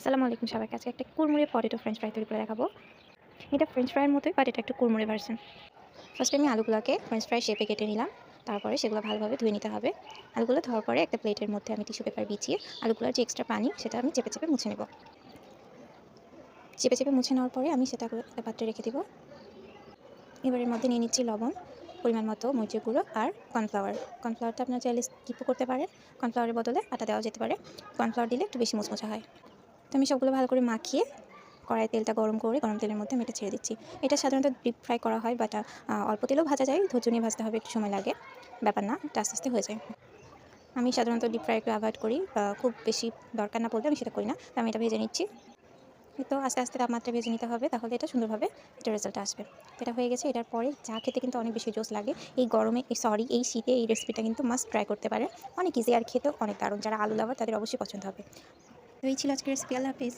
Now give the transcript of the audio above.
আসসালামু আলাইকুম সবাইকে। আজকে একটা কুড়মুড়ে পটেটো ফ্রেঞ্চ ফ্রাই তৈরি করে দেখাবো। এটা ফ্রেঞ্চ ফ্রাইয়ের মতোই, বাট এটা একটু কুড়মুড়ে ভার্সন। ফার্স্টে আমি আলুগুলোকে ফ্রেঞ্চ ফ্রাই শেপে কেটে নিলাম। তারপরে সেগুলো ভালোভাবে ধুয়ে নিতে হবে। আলুগুলো ধোয়ার পরে একটা প্লেটের মধ্যে আমি টিস্যু পেপার বিছিয়ে আলুগুলোর যে এক্সট্রা পানি সেটা আমি চেপে চেপে মুছে নেব। চেপে চেপে মুছে নেওয়ার পরে আমি সেটা একটা পাত্রে রেখে দেবো। এবার এর মধ্যে নিয়ে নিচ্ছি লবণ, পরিমাণ মতো মরিচের গুঁড়ো আর কর্নফ্লাওয়ার। কর্নফ্লাওয়ারটা আপনারা চাইলে স্কিপও করতে পারেন। কর্নফ্লাওয়ারের বদলে আটা দেওয়া যেতে পারে। কর্নফ্লাওয়ার দিলে একটু বেশি মুচমুচে হয়। তো আমি সবগুলো ভালো করে মাখিয়ে কড়াই তেলটা গরম করে গরম তেলের মধ্যে আমি এটা ছেড়ে দিচ্ছি। এটা সাধারণত ডিপ ফ্রাই করা হয়, বাট অল্প তেলেও ভাজা যায়। ধৈর্য নিয়ে ভাজতে হবে, একটু সময় লাগে, ব্যাপার না, এটা আস্তে আস্তে হয়ে যায়। আমি সাধারণত ডিপ ফ্রাই একটু অ্যাভয়েড করি, খুব বেশি দরকার না পড়লে আমি সেটা করি না। তো আমি এটা ভেজে নিচ্ছি। তো আস্তে আস্তে তাপমাত্রা ভেজে নিতে হবে, তাহলে এটা সুন্দরভাবে এটা রেজাল্ট আসবে। তো এটা হয়ে গেছে। এটার পরে চা খেতে কিন্তু অনেক বেশি জোস লাগে। এই গরমে, এই শীতে এই রেসিপিটা কিন্তু মাস্ট ট্রাই করতে পারে। অনেক ইজি আর খেতেও অনেক দারুণ। যারা আলু লাভার তাদের অবশ্যই পছন্দ হবে। তো এই ছিল আজকের রেসিপি। আল্লাহ হাফিজ।